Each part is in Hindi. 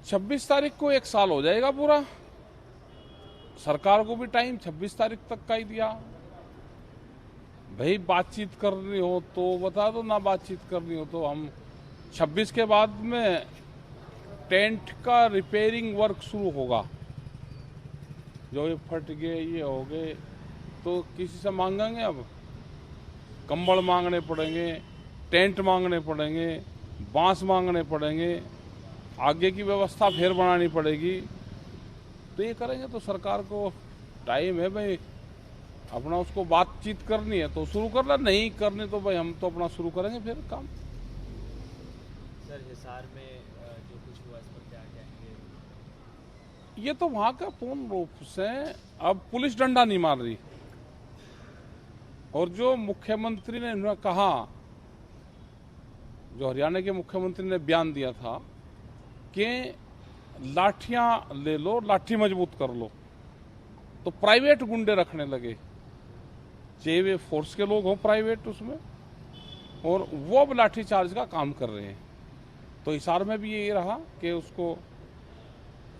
26 तारीख को 1 साल हो जाएगा पूरा। सरकार को भी टाइम 26 तारीख तक का ही दिया। भाई बातचीत करनी हो तो बता दो, ना बातचीत करनी हो तो हम 26 के बाद में टेंट का रिपेयरिंग वर्क शुरू होगा। जो ये फट गए, ये हो गए, तो किसी से मांगेंगे? अब कंबल मांगने पड़ेंगे, टेंट मांगने पड़ेंगे, बांस मांगने पड़ेंगे, आगे की व्यवस्था फिर बनानी पड़ेगी। तो ये करेंगे तो सरकार को टाइम है भाई, अपना उसको बातचीत करनी है तो शुरू करना, नहीं करनी तो भाई हम तो अपना शुरू करेंगे फिर काम। सर हिसार में जो कुछ हुआ इस पर क्या कहेंगे? ये तो वहां का पूर्ण रूप से अब पुलिस डंडा नहीं मार रही। और जो मुख्यमंत्री ने इन्होंने कहा, जो हरियाणा के मुख्यमंत्री ने बयान दिया था कि लाठियां ले लो, लाठी मजबूत कर लो, तो प्राइवेट गुंडे रखने लगे, चाहे वे फोर्स के लोग हों प्राइवेट उसमें, और वो अब लाठी चार्ज का काम कर रहे हैं। तो हिसार में भी ये रहा कि उसको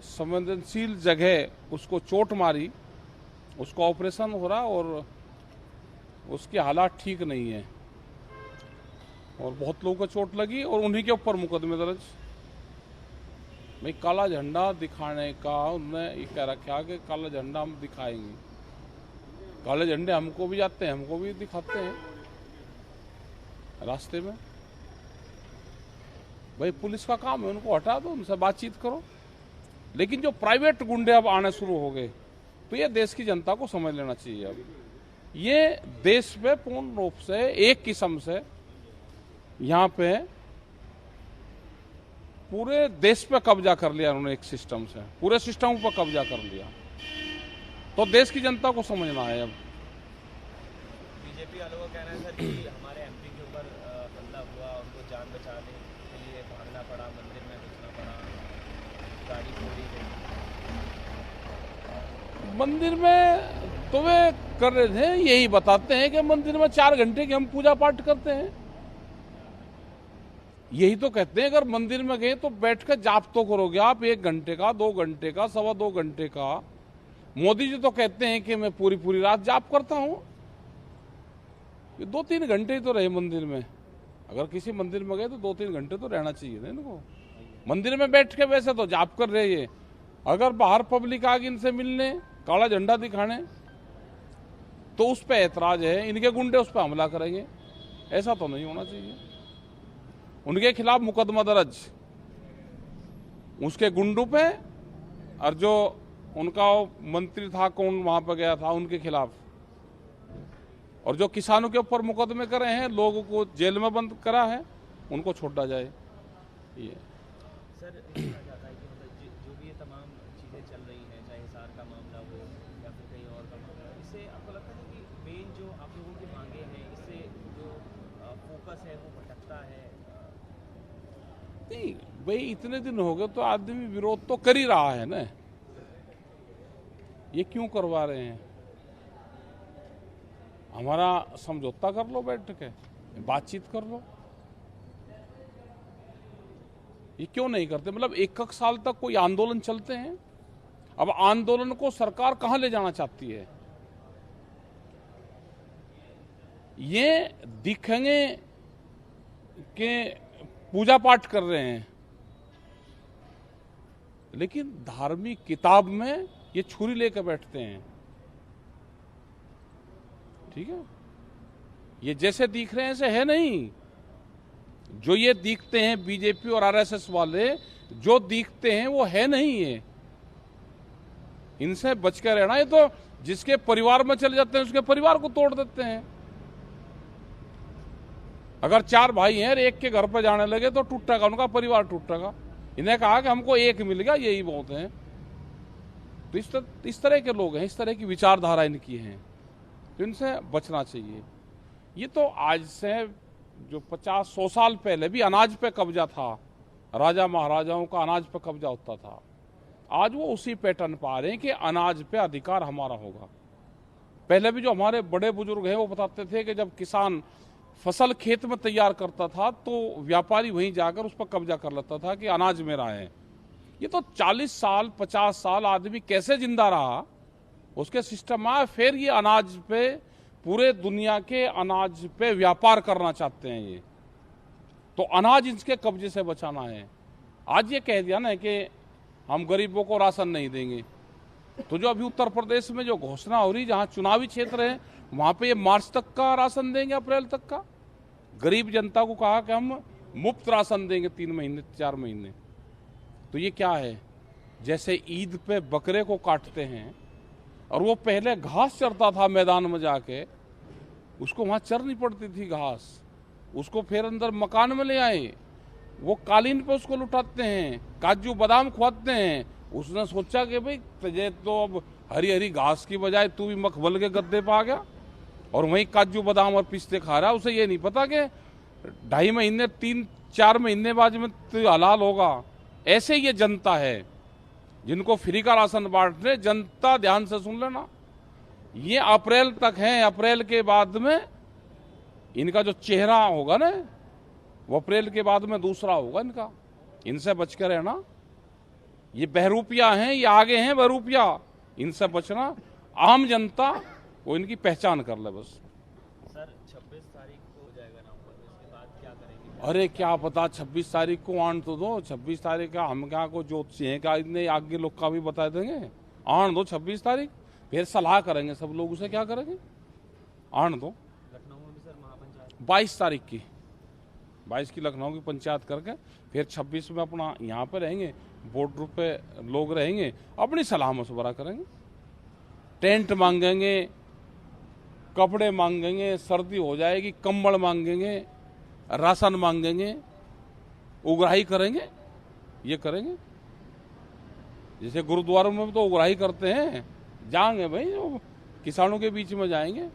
संवेदनशील जगह उसको चोट मारी, उसको ऑपरेशन हो रहा और उसकी हालात ठीक नहीं है, और बहुत लोगों को चोट लगी और उन्हीं के ऊपर मुकदमे दर्ज। भाई काला झंडा दिखाने का उन्होंने ये कह रखा कि काला झंडा हम दिखाएंगे। काले झंडे हमको भी जाते हैं, हमको भी दिखाते हैं रास्ते में। भाई पुलिस का काम है, उनको हटा दो, उनसे बातचीत करो। लेकिन जो प्राइवेट गुंडे अब आने शुरू हो गए, तो ये देश की जनता को समझ लेना चाहिए। अब ये देश पे पूर्ण रूप से एक किस्म से यहाँ पे पूरे देश पे कब्जा कर लिया उन्होंने, एक सिस्टम से पूरे सिस्टम पर कब्जा कर लिया। तो देश की जनता को समझना है। अब बीजेपी वालों का कहना है सर कि हमारे एमपी के ऊपर हमला हुआ, उनको जान बचाने के लिए भागना पड़ा, मंदिर में घुसना पड़ा, गाड़ी फोड़ी गई। मंदिर में तो वे कर रहे थे, यही बताते हैं कि मंदिर में 4 घंटे की हम पूजा पाठ करते हैं। यही तो कहते हैं, अगर मंदिर में गए तो बैठ कर जाप तो करोगे आप, 1 घंटे का, 2 घंटे का, 2.25 घंटे का। मोदी जी तो कहते हैं कि मैं पूरी पूरी रात जाप करता हूं। ये 2-3 घंटे ही तो रहे मंदिर में। अगर किसी मंदिर में गए तो 2-3 घंटे तो रहना चाहिए ना इनको। मंदिर में बैठ के वैसे तो जाप कर रहे हैं, अगर बाहर पब्लिक आ गई इनसे मिलने, काला झंडा दिखाने, तो उस पर ऐतराज है, इनके गुंडे उस पर हमला करेंगे। ऐसा तो नहीं होना चाहिए। उनके खिलाफ मुकदमा दर्ज, उसके गुंडों पे, और जो उनका मंत्री था, कौन वहां पर गया था, उनके खिलाफ, और जो किसानों के ऊपर मुकदमे करे हैं, लोगों को जेल में बंद करा है, उनको छोड़ा जाए। ये सर कहना चाहता है कि मतलब जो भी ये तमाम चीज़ें चल रही हैं, चाहे हिसार का मामला हो या फिर कहीं और का मामला, इससे आपको लगता है कि मेन जो आप लोगों की मांगे हैं, इससे जो फोकस है वो भटकता है? नहीं भाई, इतने दिन हो गए तो आदमी विरोध तो कर ही रहा है ना। ये क्यों करवा रहे हैं? हमारा समझौता कर लो, बैठ के बातचीत कर लो। ये क्यों नहीं करते? मतलब 1 साल तक कोई आंदोलन चलते हैं। अब आंदोलन को सरकार कहां ले जाना चाहती है? ये दिखेंगे कि पूजा पाठ कर रहे हैं, लेकिन धार्मिक किताब में ये छुरी लेकर बैठते हैं। ठीक है, ये जैसे दिख रहे हैं ऐसे है नहीं। जो ये दिखते हैं बीजेपी और आरएसएस वाले, जो दिखते हैं वो है नहीं। ये इनसे बच कर रहना। ये तो जिसके परिवार में चले जाते हैं उसके परिवार को तोड़ देते हैं। अगर 4 भाई हैं और एक के घर पर जाने लगे तो टूटेगा, उनका परिवार टूटेगा। इन्हें कहा कि हमको एक मिल गया, यही बहुत है। तो इस तरह के लोग हैं, इस तरह की विचारधारा इनकी है, तो इनसे बचना चाहिए। ये तो आज से जो 50-100 साल पहले भी अनाज पे कब्जा था, राजा महाराजाओं का अनाज पे कब्जा होता था, आज वो उसी पैटर्न पा रहे हैं कि अनाज पे अधिकार हमारा होगा। पहले भी जो हमारे बड़े बुजुर्ग हैं वो बताते थे कि जब किसान फसल खेत में तैयार करता था तो व्यापारी वहीं जाकर उस पर कब्जा कर लेता था कि अनाज मेरा है। ये तो 40 साल 50 साल आदमी कैसे जिंदा रहा, उसके सिस्टम आए, फिर ये अनाज पे, पूरे दुनिया के अनाज पे व्यापार करना चाहते हैं ये। तो अनाज इनके कब्जे से बचाना है। आज ये कह दिया ना कि हम गरीबों को राशन नहीं देंगे, तो जो अभी उत्तर प्रदेश में जो घोषणा हो रही, जहां चुनावी क्षेत्र है, वहां पे ये मार्च तक का राशन देंगे, अप्रैल तक का। गरीब जनता को कहा कि हम मुफ्त राशन देंगे 3 महीने 4 महीने। तो ये क्या है? जैसे ईद पे बकरे को काटते हैं और वो पहले घास चरता था मैदान में जाके, उसको वहां चरनी पड़ती थी घास, उसको फिर अंदर मकान में ले आए, वो कालीन पे उसको लुटाते हैं, काजू बादाम खुआते हैं। उसने सोचा कि भाई तुझे तो अब हरी हरी घास की बजाय तू भी मखमल के गद्दे पे आ गया और वहीं काजू बादाम और पिस्ते खा रहा है। उसे ये नहीं पता कि 2.5 महीने 3-4 महीने बाद में तो हलाल होगा। ऐसे ये जनता है जिनको फ्री का राशन बांट रहे। जनता ध्यान से सुन लेना, ये अप्रैल तक है, अप्रैल के बाद में इनका जो चेहरा होगा ना, वो अप्रैल के बाद में दूसरा होगा इनका। इनसे बच कर रहना। ये बहरूपिया हैं, ये आगे हैं बहरूपिया, इनसे बचना। आम जनता वो इनकी पहचान कर ले बस। सर 26 तारीख को हो जाएगा नामांकन, इसके बाद क्या करेंगे? अरे क्या पता, 26 तारीख को आन तो दो। 26 तारीख का हम क्या को ज्योतिषी हैं क्या, इतने आगे लोग का भी बता देंगे। आन दो 26 तारीख, फिर सलाह करेंगे सब लोग, उसे क्या करेंगे, आन दो। लखनऊ में भी सर महापंचायत 22 तारीख की, 22 की लखनऊ की पंचायत करके फिर 26 में अपना यहाँ पे रहेंगे, बॉर्डर पे लोग रहेंगे, अपनी सलाह मशवरा करेंगे। टेंट मांगेंगे, कपड़े मांगेंगे, सर्दी हो जाएगी कंबल मांगेंगे, राशन मांगेंगे, उगराही करेंगे, ये करेंगे। जैसे गुरुद्वारों में तो उगराही करते हैं, जाएंगे भाई, किसानों के बीच में जाएंगे,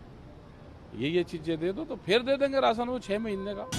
ये चीजें दे दो तो फिर दे देंगे राशन वो 6 महीने का।